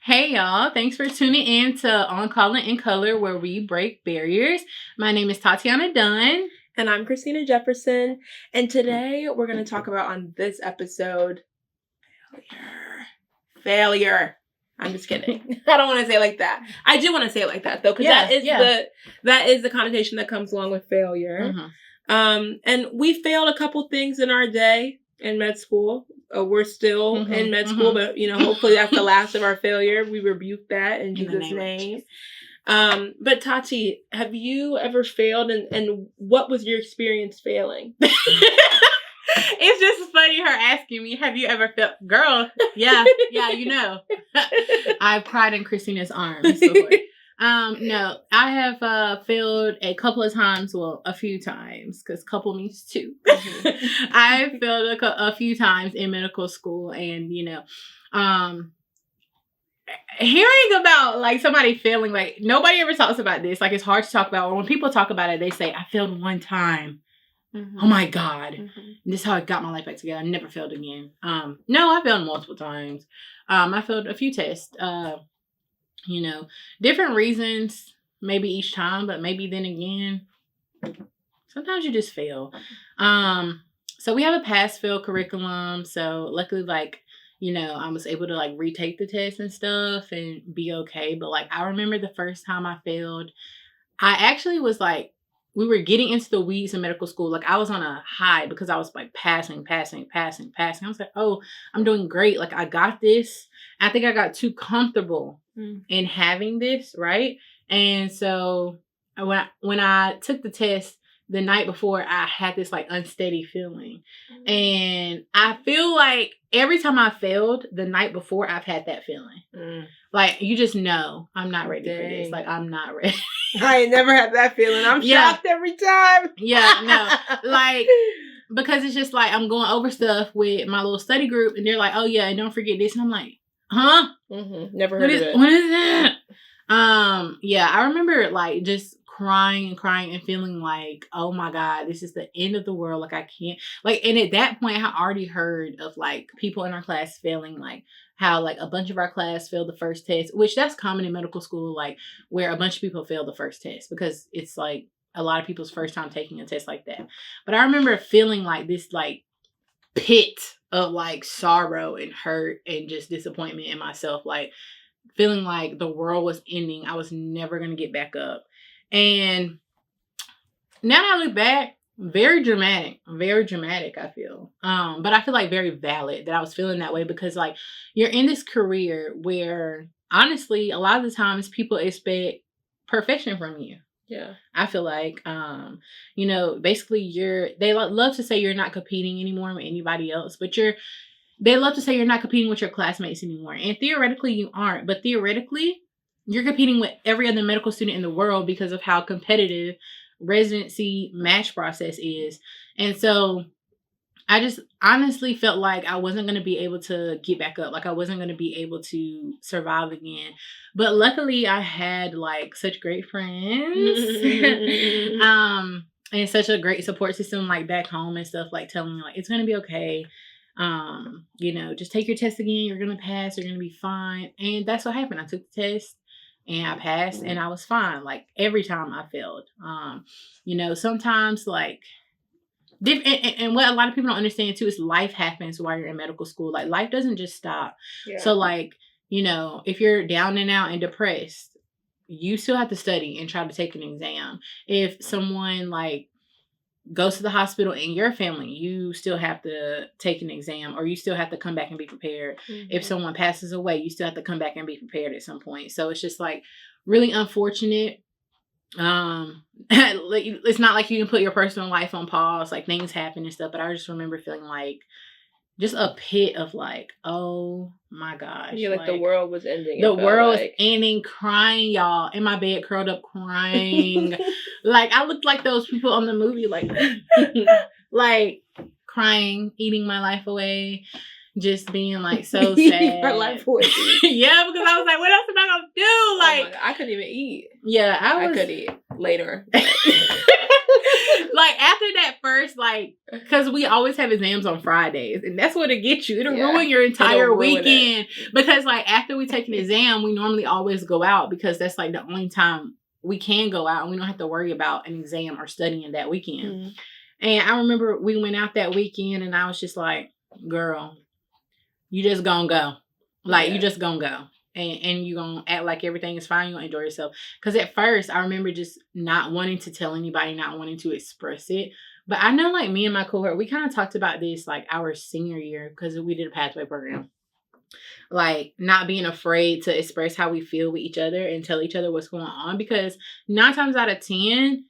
Hey y'all, thanks for tuning in to On Calling in Color where we break barriers. My name is Tatiana Dunn. And I'm Christina Jefferson. And today we're going to talk about on this episode failure. I'm just kidding. I don't want to say it like that. I do want to say it like that though, because that is the connotation that comes along with failure. Mm-hmm. And we failed a couple things in our day in med school. We're still in med school, but hopefully that's the last of our failure. We rebuke that in Jesus' name. But Tati, have you ever failed, and what was your experience failing? It's just funny her asking me, have you ever failed? Girl, yeah, I've cried in Christina's arms before. No, I have failed a couple of times. Well, a few times, because couple means two. Mm-hmm. I failed a few times in medical school, and hearing about like somebody failing, like nobody ever talks about this. Like it's hard to talk about. When people talk about it, they say, "I failed one time." Mm-hmm. Oh my God, This is how I got my life back together. I never failed again. No, I failed multiple times. I failed a few tests. Different reasons, maybe each time, but maybe then again, sometimes you just fail. So we have a pass-fail curriculum. So luckily, I was able to retake the test and stuff and be okay. But I remember the first time I failed, I actually was we were getting into the weeds in medical school. I was on a high because I was passing. I was like, oh, I'm doing great. I got this. I think I got too comfortable in having this, right? And so when I took the test the night before, I had this unsteady feeling. And I feel like every time I failed the night before, I've had that feeling. You just know I'm not ready for this. I'm not ready. I ain't never had that feeling. I'm shocked every time. Yeah, no. Because it's just I'm going over stuff with my little study group, and they're like, oh yeah, and don't forget this. And I'm like, huh? Never heard of it. What is that? Yeah, I remember just crying and feeling oh my God, this is the end of the world. I can't and at that point I had already heard of people in our class failing, how a bunch of our class failed the first test, which that's common in medical school, where a bunch of people fail the first test because it's a lot of people's first time taking a test like that. But I remember feeling this pit of sorrow and hurt and just disappointment in myself, feeling the world was ending. I was never going to get back up. And now that I look back, very dramatic, I feel. But I feel very valid that I was feeling that way because you're in this career where honestly, a lot of the times people expect perfection from you. Yeah. I feel basically they love to say you're not competing anymore with anybody else, but they love to say you're not competing with your classmates anymore. And theoretically you aren't, but theoretically you're competing with every other medical student in the world because of how competitive residency match process is. And so I just honestly felt I wasn't going to be able to get back up. I wasn't going to be able to survive again. But luckily I had such great friends and such a great support system back home and stuff, telling me it's going to be okay. Just take your test again. You're going to pass. You're going to be fine. And that's what happened. I took the test and I passed and I was fine. Every time I failed, sometimes and what a lot of people don't understand too is life happens while you're in medical school. Life doesn't just stop. Yeah. So if you're down and out and depressed, you still have to study and try to take an exam. If someone goes to the hospital in your family, you still have to take an exam or you still have to come back and be prepared. Mm-hmm. If someone passes away, you still have to come back and be prepared at some point. So it's just really unfortunate. It's not you can put your personal life on pause, things happen and stuff, but I just remember feeling just a pit of oh my gosh. Yeah, the world was ending. The world was ending, crying, y'all, in my bed, curled up, crying. I looked like those people on the movie, crying, eating my life away. Just being so sad. Her life away. Yeah, because I was what else am I gonna do? like I couldn't even eat. Yeah, I could eat later. Like after that first, like, because we always have exams on Fridays, and that's what it gets you. It'll ruin your entire weekend. Because like after we take an exam, we normally always go out because that's like the only time we can go out, and we don't have to worry about an exam or studying that weekend. Mm-hmm. And I remember we went out that weekend, and I was just like, "Girl, you just gonna go, like you just gonna go." And you're going to act like everything is fine. You're going to enjoy yourself. Because at first, I remember just not wanting to tell anybody, not wanting to express it. But I know, like, me and my cohort, we kind of talked about this, like, our senior year. Because we did a pathway program. Like, not being afraid to express how we feel with each other and tell each other what's going on. Because 9 times out of 10,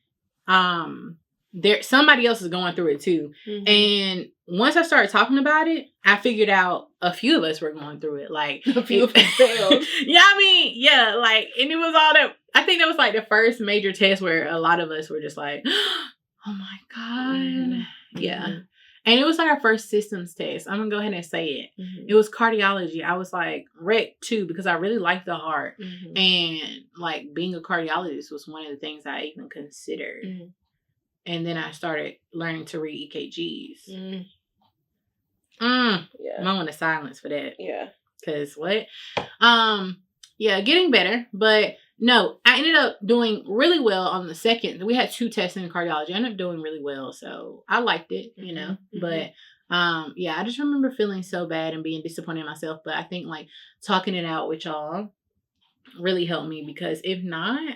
somebody else is going through it too. Mm-hmm. And once I started talking about it, I figured out a few of us were going through it. Like a few of us failed. Yeah, I mean, yeah, like, and it was all that. I think that was like the first major test where a lot of us were just like, oh my God. Mm-hmm. Yeah. Mm-hmm. And it was like our first systems test. I'm gonna go ahead and say it. Mm-hmm. It was cardiology. I was like wrecked too because I really liked the heart. Mm-hmm. And like being a cardiologist was one of the things I even considered. Mm-hmm. And then I started learning to read EKGs. Yeah. Moment of silence for that. Yeah. Because what? Yeah, getting better. But no, I ended up doing really well on the second. We had 2 tests in cardiology. I ended up doing really well. So I liked it, you know. Mm-hmm. But yeah, I just remember feeling so bad and being disappointed in myself. But I think like talking it out with y'all really helped me because if not,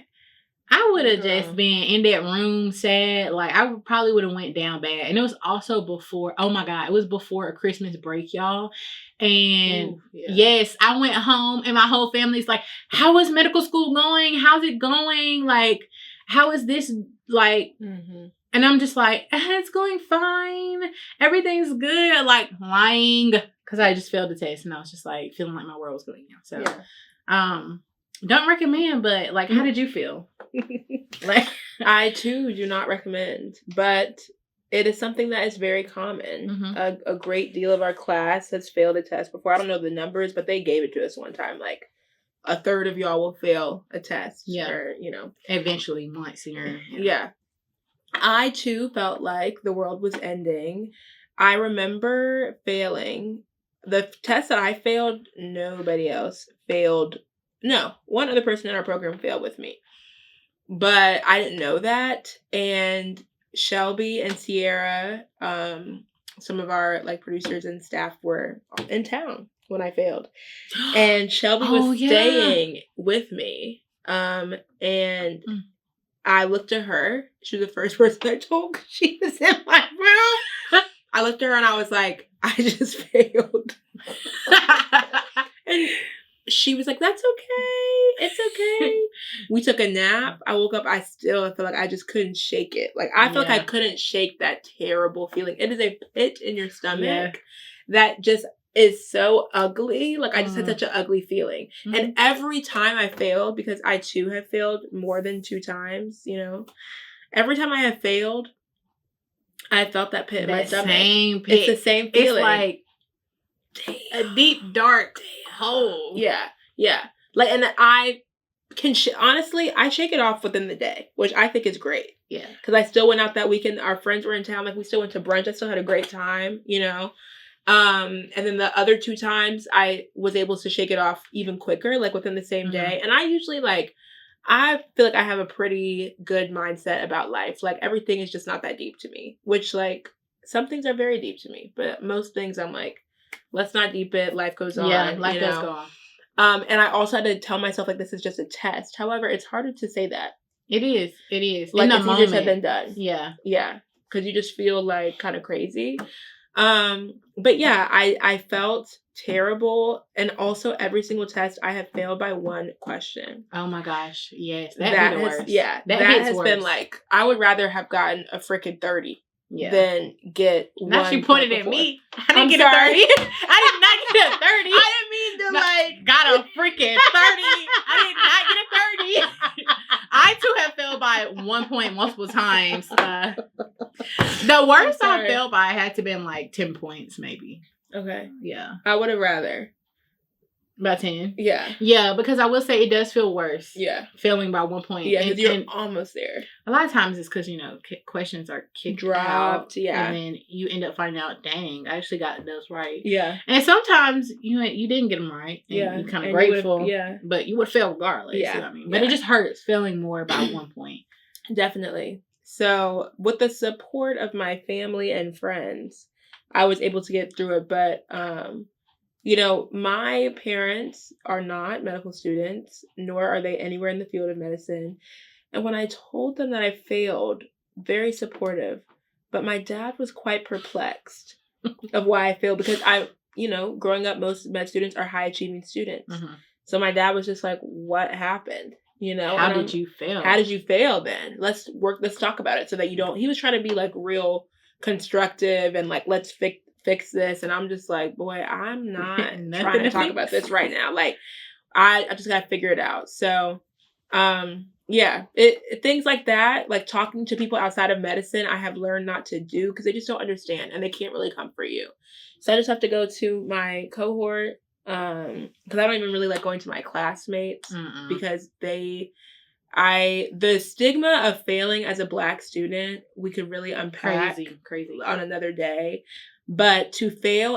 I would have just been in that room sad. Like, I probably would have went down bad. And it was also before, oh my God, it was before a Christmas break, y'all. And yes, I went home and my whole family's like, how is medical school going? How's it going? Like, how is this? Like, mm-hmm. And I'm just like, it's going fine. Everything's good. Like, lying. Because I just failed the test and I was just like, feeling like my world was going down. So, don't recommend, but like, how did you feel? Like, I too do not recommend, but it is something that is very common. Mm-hmm. A great deal of our class has failed a test before. I don't know the numbers, but they gave it to us one time. Like, a third of y'all will fail a test. Yeah. Or, you know. Eventually, once you're. Yeah. I too felt like the world was ending. I remember failing. The test that I failed, nobody else failed. No, one other person in our program failed with me. But I didn't know that. And Shelby and Sierra, some of our like producers and staff were in town when I failed. And Shelby was staying with me. And I looked at her. She was the first person I told. She was in my room. I looked at her and I was like, I just failed. And she was like, that's okay. It's okay. We took a nap. I woke up. I still feel like I just couldn't shake it. Like, I feel like I couldn't shake that terrible feeling. It is a pit in your stomach that just is so ugly. Like, I just had such an ugly feeling. Mm-hmm. And every time I failed, because I too have failed more than 2 times, you know, every time I have failed, I felt that pit in my stomach. Same pit. It's the same feeling. It's like a deep, dark hole. Yeah. Yeah. Like, and I can, honestly, I shake it off within the day, which I think is great. Yeah. Because I still went out that weekend. Our friends were in town. Like, we still went to brunch. I still had a great time, you know. And then the other 2 times I was able to shake it off even quicker, like within the same day. And I usually I feel like I have a pretty good mindset about life. Like, everything is just not that deep to me, which like some things are very deep to me, but most things I'm like, let's not deep it. Life goes on. Yeah, life does go on. And I also had to tell myself like, this is just a test. However, it's harder to say that. It is. It is. Like, it's easier said than done. Yeah. Yeah. Because you just feel like kind of crazy. But yeah, I felt terrible. And also every single test I have failed by 1 question. Oh my gosh. Yes. That worst. Yeah. That has worse. Been like, I would rather have gotten a freaking 30 than get now 1. She pointed at me. I didn't get a 30. I did not get a 30. I didn't mean to got a freaking 30. I did not get a 30. I too have failed by 1 point multiple times. The worst I failed by had to been like 10 points maybe. Okay. Yeah. I would have rather. By 10? Yeah. Yeah, because I will say it does feel worse. Yeah. Failing by 1 point. Yeah, because you're almost there. A lot of times it's because, questions are dropped out. Yeah. And then you end up finding out, dang, I actually got those right. Yeah. And sometimes you didn't get them right. And you're kind of grateful. But you would fail regardless. Yeah. You know what I mean? But it just hurts failing more by 1 point. Definitely. So with the support of my family and friends, I was able to get through it. But, my parents are not medical students, nor are they anywhere in the field of medicine. And when I told them that I failed, very supportive. But my dad was quite perplexed of why I failed because growing up, most med students are high achieving students. Mm-hmm. So my dad was just like, what happened? How did you fail? How did you fail then? Let's talk about it so that you don't. He was trying to be like real constructive and like, let's fix this. And I'm just like, boy, I'm not trying to talk about this right now. Like, I just got to figure it out. So, things like that, like talking to people outside of medicine, I have learned not to do because they just don't understand and they can't really comfort you. So I just have to go to my cohort. Because I don't even really like going to my classmates because the stigma of failing as a Black student, we could really unpack crazy on another day. But to fail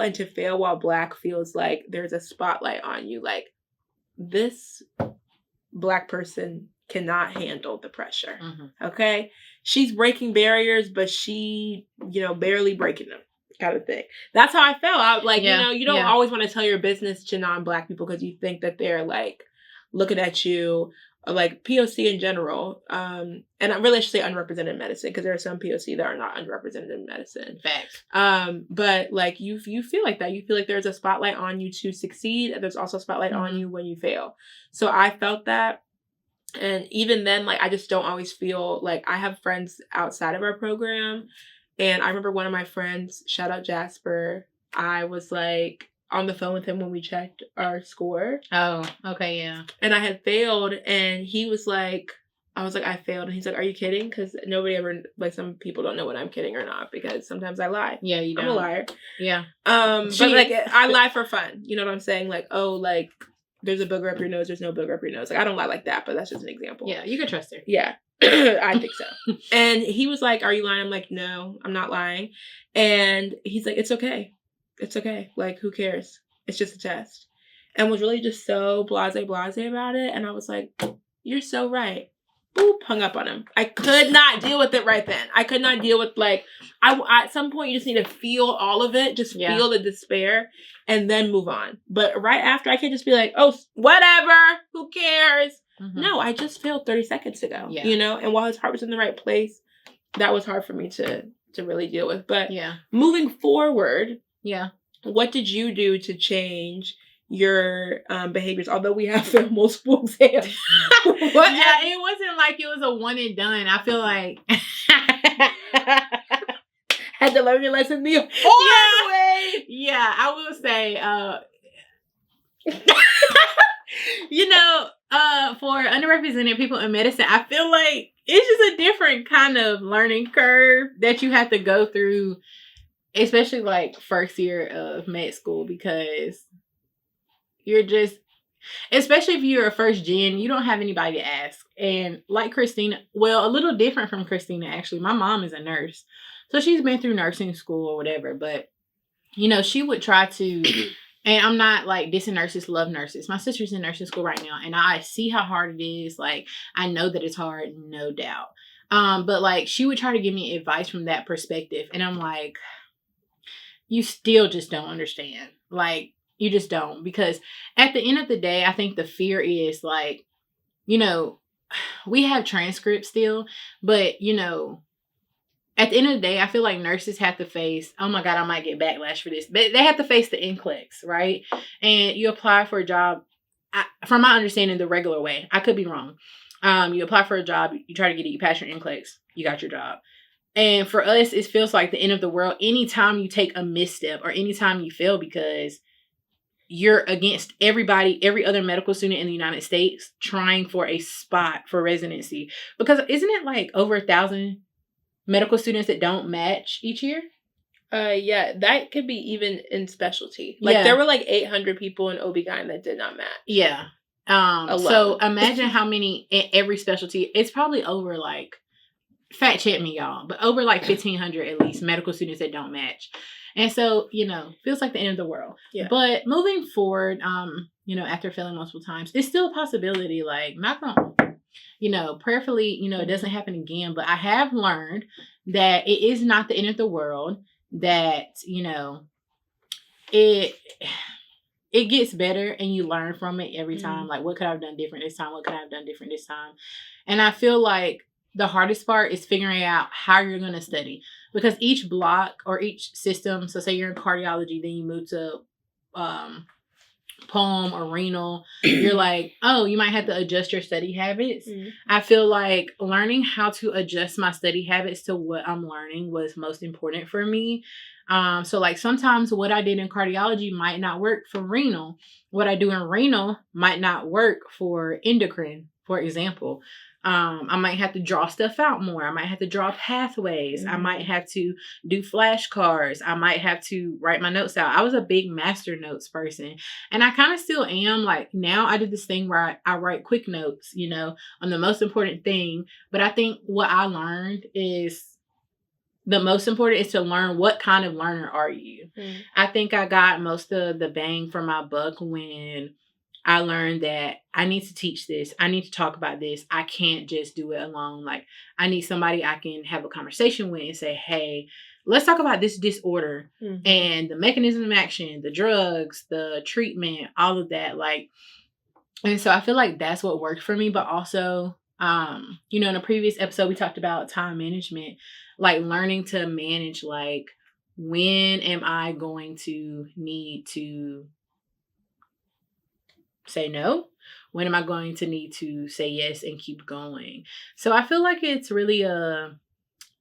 while Black feels like there's a spotlight on you. Like, this Black person cannot handle the pressure. Mm-hmm. Okay? She's breaking barriers, but she, barely breaking them. Kind of thing. That's how I felt. You don't always want to tell your business to non-Black people because you think that they're like looking at you, or like POC in general. And I really should say underrepresented medicine because there are some POC that are not underrepresented in medicine. Facts. But like you feel like that. You feel like there's a spotlight on you to succeed, and there's also a spotlight on you when you fail. So I felt that. And even then, like, I just don't always feel like I have friends outside of our program. And I remember one of my friends, shout out Jasper, I was like on the phone with him when we checked our score. Oh, okay, yeah. And I had failed, and he was like, I failed. And he's like, are you kidding? Because nobody ever, like, some people don't know when I'm kidding or not because sometimes I lie. Yeah, you don't. I'm a liar. Yeah. But like, I lie for fun. You know what I'm saying? Like, oh, like, there's a booger up your nose, there's no booger up your nose. Like, I don't lie like that, but that's just an example. Yeah, you can trust her. Yeah. I think so. And he was like, are you lying? I'm like, no, I'm not lying. And he's like, it's okay. It's okay. Like, who cares? It's just a test. And was really just so blase about it. And I was like, you're so right. Boop, hung up on him. I could not deal with it right then. I could not deal with, like, at some point you just need to feel all of it. Just feel the despair and then move on. But right after, I can't just be like, oh, whatever. Who cares? Mm-hmm. No, I just failed 30 seconds ago, and while his heart was in the right place, that was hard for me to really deal with. But moving forward, what did you do to change your behaviors? Although we have failed multiple exams. It wasn't like it was a one and done. I feel like had to learn your lesson the hard way. Yeah, I will say, for underrepresented people in medicine, I feel like it's just a different kind of learning curve that you have to go through, especially like first year of med school, because you're just, especially if you're a first gen, you don't have anybody to ask. And like Christina, well, a little different from Christina, actually. My mom is a nurse, so she's been through nursing school or whatever, but she would try to. And I'm not like dissing nurses, love nurses. My sister's in nursing school right now, and I see how hard it is. Like, I know that it's hard, no doubt. But like, she would try to give me advice from that perspective. And I'm like, you still just don't understand. Like, you just don't. Because at the end of the day, I think the fear is like, we have transcripts still, but at the end of the day, I feel like nurses have to face, oh my God, I might get backlash for this. But they have to face the NCLEX, right? And you apply for a job, from my understanding, the regular way. I could be wrong. You apply for a job, you try to get it, you pass your NCLEX, you got your job. And for us, it feels like the end of the world anytime you take a misstep or anytime you fail, because you're against everybody, every other medical student in the United States trying for a spot for residency. Because isn't it like over 1,000 medical students that don't match each year? Yeah, that could be even in specialty. Like, there were like 800 people in OB-GYN that did not match. Yeah. So imagine how many in every specialty. It's probably over like, fact check me, y'all, but over like 1,500 at least medical students that don't match. And so, feels like the end of the world. Yeah. But moving forward, after failing multiple times, it's still a possibility. Like, not gonna, prayerfully, it doesn't happen again. But I have learned that it is not the end of the world. That, it gets better and you learn from it every time. Like, what could I have done different this time? What could I have done different this time? And I feel like the hardest part is figuring out how you're going to study, because each block or each system, so say you're in cardiology, then you move to pulm or renal, you're like, oh, you might have to adjust your study habits. I feel like learning how to adjust my study habits to what I'm learning was most important for me. So like sometimes what I did in cardiology might not work for renal. What I do in renal might not work for endocrine, for example. I might have to draw stuff out more. I might have to draw pathways. I might have to do flashcards. I might have to write my notes out. I was a big master notes person. And I kind of still am. Like, now I do this thing where I write quick notes, on the most important thing. But I think what I learned is the most important is to learn what kind of learner are you. I think I got most of the bang for my buck when I learned that I need to teach this. I need to talk about this. I can't just do it alone. Like, I need somebody I can have a conversation with and say, hey, let's talk about this disorder and the mechanism of action, the drugs, the treatment, all of that. Like, and so I feel like that's what worked for me. But also, in a previous episode, we talked about time management, like learning to manage, like, when am I going to need to say no? When am I going to need to say yes and keep going? So I feel like it's really a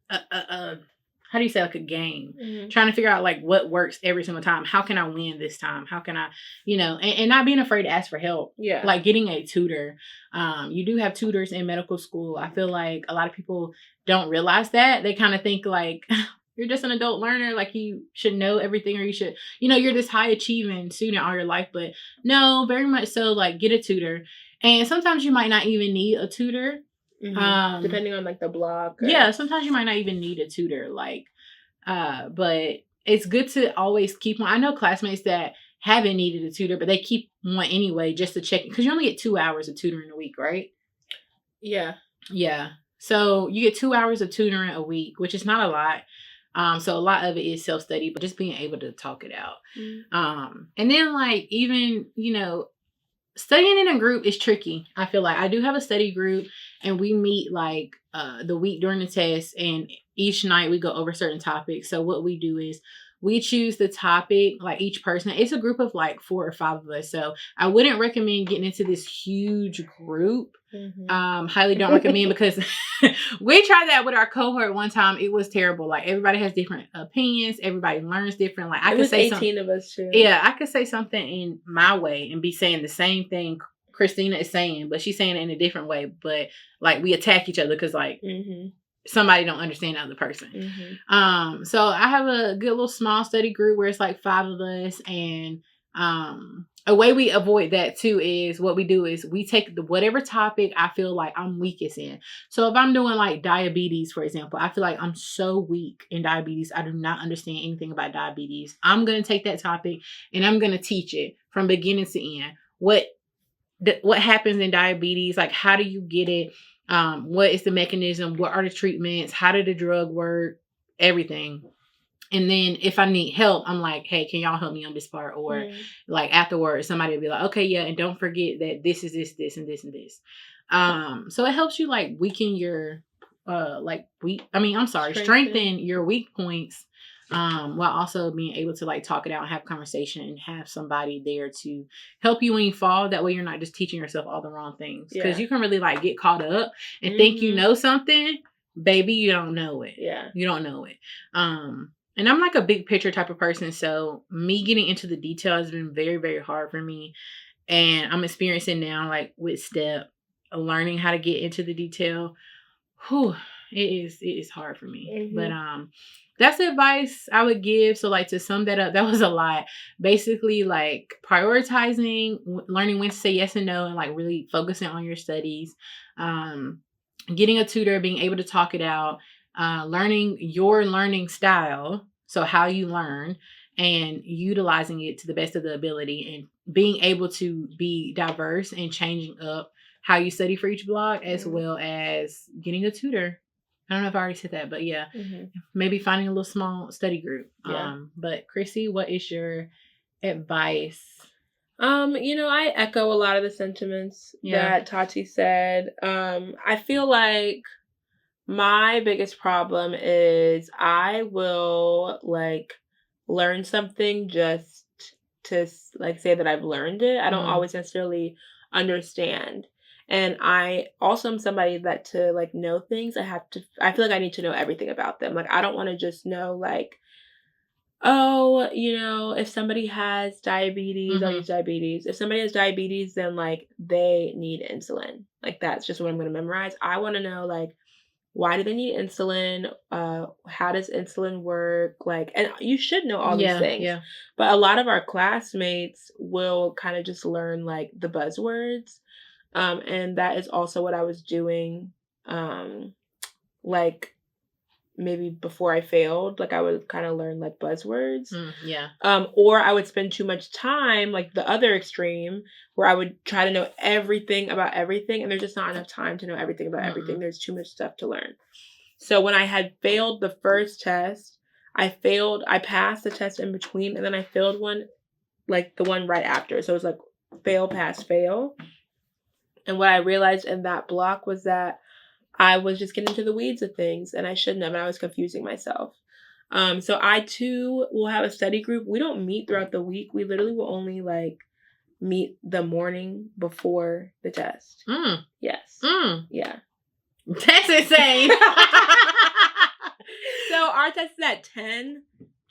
how do you say, like a game, trying to figure out like what works every single time. How can I win this time? How can I, and not being afraid to ask for help. Yeah. Like getting a tutor. You do have tutors in medical school. I feel like a lot of people don't realize that. They kind of think like, you're just an adult learner. Like, you should know everything, or you should, you're this high achieving student all your life. But no, very much so, like, get a tutor. And sometimes you might not even need a tutor. Depending on like the block. Yeah, sometimes you might not even need a tutor. Like, but it's good to always keep one. I know classmates that haven't needed a tutor, but they keep one anyway just to check, because you only get 2 hours of tutoring a week, right? Yeah. Yeah. So you get 2 hours of tutoring a week, which is not a lot. So a lot of it is self-study, but just being able to talk it out. And then like, even, studying in a group is tricky. I feel like I do have a study group, and we meet like the week during the test, and each night we go over certain topics. So what we do is we choose the topic, like each person. It's a group of like 4 or 5 of us. So I wouldn't recommend getting into this huge group. Highly don't recommend, because we tried that with our cohort one time. It was terrible. Like, everybody has different opinions. Everybody learns different. Like, I could say 18 of us too. Yeah, I could say something in my way and be saying the same thing Christina is saying, but she's saying it in a different way. But like, we attack each other because like somebody don't understand the other person. So I have a good little small study group where it's like 5 of us, and a way we avoid that too is what we do is we take whatever topic I feel like I'm weakest in. So if I'm doing like diabetes, for example, I feel like I'm so weak in diabetes. I do not understand anything about diabetes. I'm going to take that topic and I'm going to teach it from beginning to end. What happens in diabetes? Like, how do you get it? What is the mechanism? What are the treatments? How did the drug work? Everything. And then if I need help, I'm like, hey, can y'all help me on this part? Or like afterwards, somebody will be like, okay, yeah. And don't forget that this is this, and this, and this. So it helps you like weaken your, strengthen your weak points. While also being able to like talk it out, have conversation, and have somebody there to help you when you fall. That way you're not just teaching yourself all the wrong things. Because you can really like get caught up and think you know something. Baby, you don't know it. Yeah. You don't know it. And I'm like a big picture type of person. So me getting into the detail has been very, very hard for me. And I'm experiencing now, like with STEP, learning how to get into the detail. It is hard for me. But That's the advice I would give. So, like, to sum that up, that was a lot. Basically, like, prioritizing, learning when to say yes and no, and like really focusing on your studies. Getting a tutor, being able to talk it out, learning your learning style, so how you learn, and utilizing it to the best of the ability, and being able to be diverse and changing up how you study for each block, as well as getting a tutor. I don't know if I already said that, but yeah, maybe finding a little small study group. Yeah. But Chrissy, what is your advice? I echo a lot of the sentiments that Tati said. I feel like my biggest problem is I will like learn something just to like say that I've learned it. I don't always necessarily understand. And I also am somebody that to like know things, I feel like I need to know everything about them. Like I don't want to just know like, oh, if somebody has diabetes, I'll use diabetes. If somebody has diabetes, then like they need insulin. Like that's just what I'm going to memorize. I want to know like, why do they need insulin? How does insulin work? Like, and you should know all these things. Yeah. But a lot of our classmates will kind of just learn like the buzzwords. And that is also what I was doing. Like maybe before I failed, like I would kind of learn like buzzwords. Or I would spend too much time, like the other extreme, where I would try to know everything about everything, and there's just not enough time to know everything about everything. There's too much stuff to learn. So when I had failed the first test, I passed the test in between, and then I failed one, like the one right after. So it was like fail, pass, fail. And what I realized in that block was that I was just getting into the weeds of things, and I shouldn't have, and I was confusing myself. So I too will have a study group. We don't meet throughout the week. We literally will only like meet the morning before the test. Yes. Yeah. That's insane. So our test is at 10.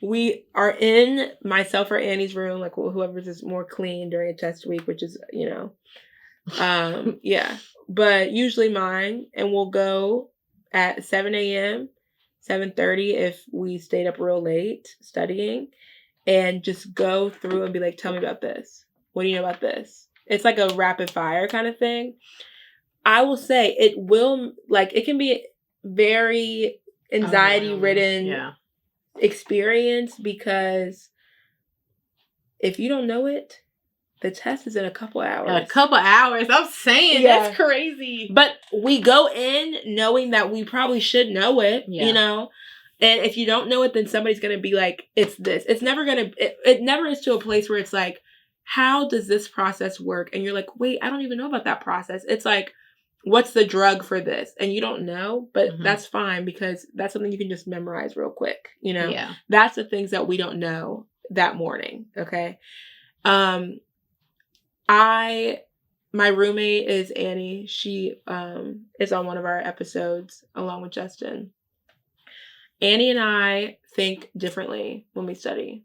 We are in myself or Annie's room, like whoever's is more clean during a test week, which is, yeah. But usually mine, and we'll go at 7 a.m., 7:30 if we stayed up real late studying, and just go through and be like, tell me about this. What do you know about this? It's like a rapid fire kind of thing. I will say it can be very anxiety-ridden experience, because if you don't know it, the test is in a couple hours. I'm saying, that's crazy. But we go in knowing that we probably should know it, And if you don't know it, then somebody's going to be like, it's this. It's never going to, it never is to a place where it's like, how does this process work? And you're like, wait, I don't even know about that process. It's like, what's the drug for this? And you don't know, but that's fine, because that's something you can just memorize real quick. That's the things that we don't know that morning. Okay. My roommate is Annie. She is on one of our episodes along with Justin. Annie and I think differently when we study.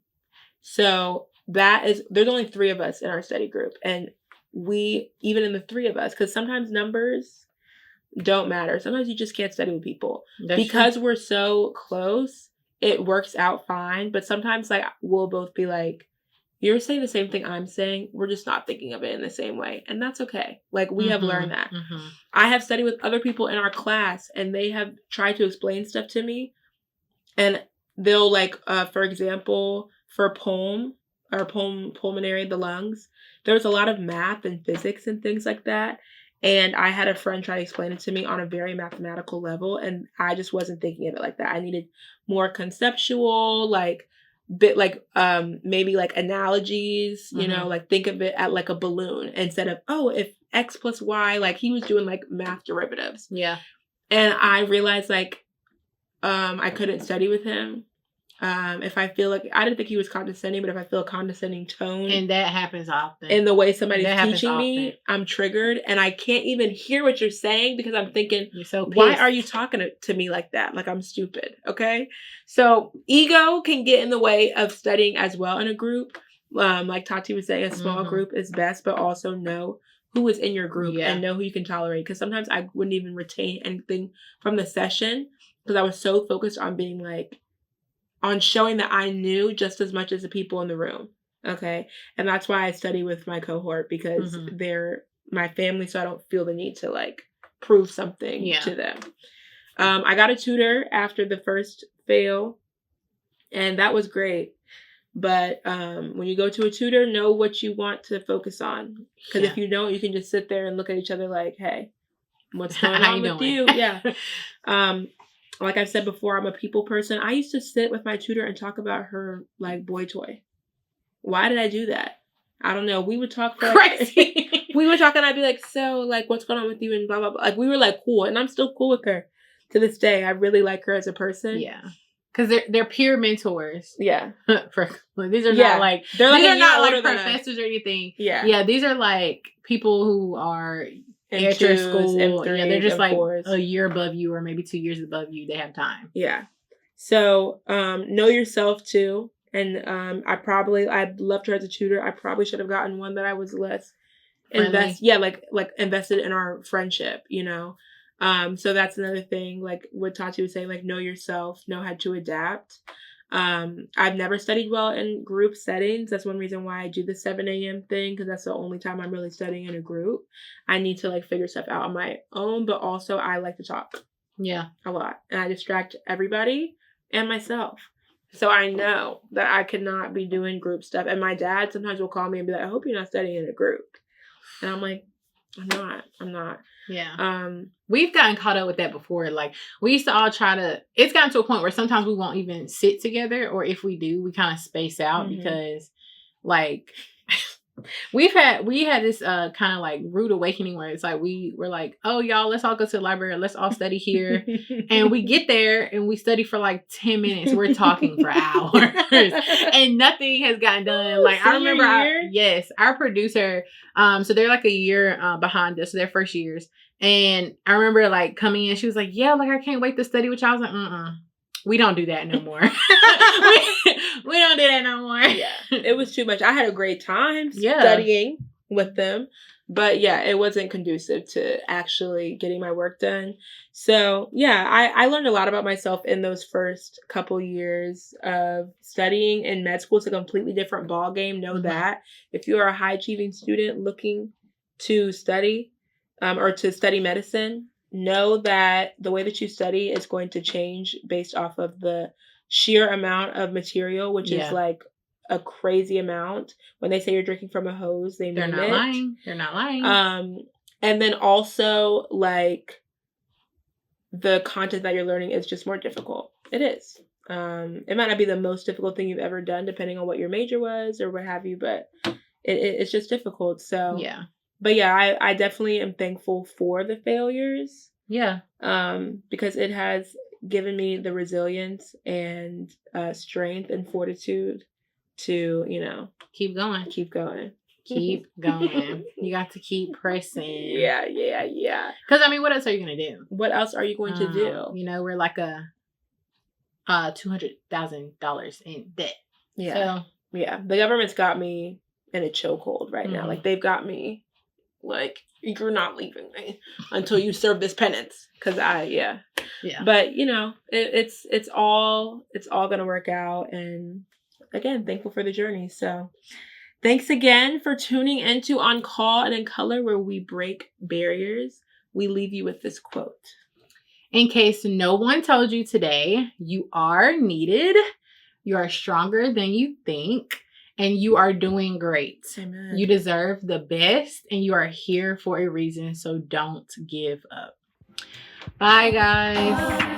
So there's only 3 of us in our study group. And even in the 3 of us, because sometimes numbers don't matter. Sometimes you just can't study with people. Because we're so close, it works out fine. But sometimes like we'll both be like, you're saying the same thing I'm saying. We're just not thinking of it in the same way. And that's okay. Like, we have learned that. I have studied with other people in our class, and they have tried to explain stuff to me. And they'll like, for example, for pulmonary, the lungs, there was a lot of math and physics and things like that. And I had a friend try to explain it to me on a very mathematical level. And I just wasn't thinking of it like that. I needed more conceptual, maybe like analogies, like think of it at like a balloon instead of, if X plus Y, like he was doing like math derivatives. Yeah. And I realized like, I couldn't study with him. If I feel like, I didn't think he was condescending, but if I feel a condescending tone. And that happens often. In the way somebody's teaching me, I'm triggered, and I can't even hear what you're saying because I'm thinking, you're so pissed. Why are you talking to me like that? Like I'm stupid, okay? So ego can get in the way of studying as well in a group. Like Tati was saying, a small group is best, but also know who is in your group and know who you can tolerate. Because sometimes I wouldn't even retain anything from the session because I was so focused on being like on showing that I knew just as much as the people in the room. Okay. And that's why I study with my cohort, because they're my family, so I don't feel the need to like prove something to them. I got a tutor after the first fail, and that was great. But when you go to a tutor, know what you want to focus on. Because if you don't, you can just sit there and look at each other like, hey, what's going on with you? Yeah. Like I've said before, I'm a people person. I used to sit with my tutor and talk about her like boy toy. Why did I do that? I don't know. We would talk for crazy. We would talk and I'd be like, so like what's going on with you and blah blah blah. Like we were like cool, and I'm still cool with her to this day. I really like her as a person. Yeah. Because they're peer mentors. Yeah. These are not like they're like these are not like professors or anything. Yeah. Yeah, these are like people who are at your school. M3, yeah, they're just like M4s. a year above you or maybe 2 years above you. They have time. Yeah. So know yourself too. And I'd loved her as a tutor. I probably should have gotten one that I was less invested in our friendship, you know. So that's another thing, like what Tati was saying, like know yourself, know how to adapt. I've never studied well in group settings. That's one reason why I do the 7 a.m. thing, because that's the only time I'm really studying in a group. I need to like figure stuff out on my own, but also I like to talk. Yeah. A lot. And I distract everybody and myself. So I know that I could not be doing group stuff. And my dad sometimes will call me and be like, I hope you're not studying in a group. And I'm like, I'm not. Yeah. We've gotten caught up with that before. Like we used to all it's gotten to a point where sometimes we won't even sit together, or if we do, we kind of space out because like we had this kind of like rude awakening where it's like we were like, oh y'all, let's all go to the library, let's all study here. And we get there and we study for like 10 minutes. We're talking for hours and nothing has gotten done. Like I remember our producer, so they're like a year behind us, so their first years. And I remember like coming in, she was like, yeah, like I can't wait to study with y'all. I was like, we don't do that no more. we don't do that no more. Yeah, it was too much. I had a great time studying with them, but yeah, it wasn't conducive to actually getting my work done. So yeah, I learned a lot about myself in those first couple years of studying. In med school, it's a completely different ball game. Know that if you are a high achieving student looking to study or to study medicine, know that the way that you study is going to change based off of the sheer amount of material, which is like a crazy amount. When they say you're drinking from a hose, they're not lying. They're not lying. And then also like the content that you're learning is just more difficult. It is. It might not be the most difficult thing you've ever done, depending on what your major was or what have you, but it's just difficult. So yeah. But yeah, I definitely am thankful for the failures. Yeah. Because it has given me the resilience and strength and fortitude to, you know, keep going. Keep going. Keep going. You got to keep pressing. Yeah. Because I mean, what else are you gonna do? What else are you going to do? You know, we're like $200,000 in debt. Yeah. So yeah, the government's got me in a chokehold right now. Like they've got me. Like, you're not leaving me until you serve this penance. Cause yeah. But you know, it's all gonna work out. And again, thankful for the journey. So thanks again for tuning into On Call and in Color, where we break barriers. We leave you with this quote. In case no one told you today, you are needed. You are stronger than you think. And you are doing great. Amen. You deserve the best and you are here for a reason. So don't give up. Bye, guys.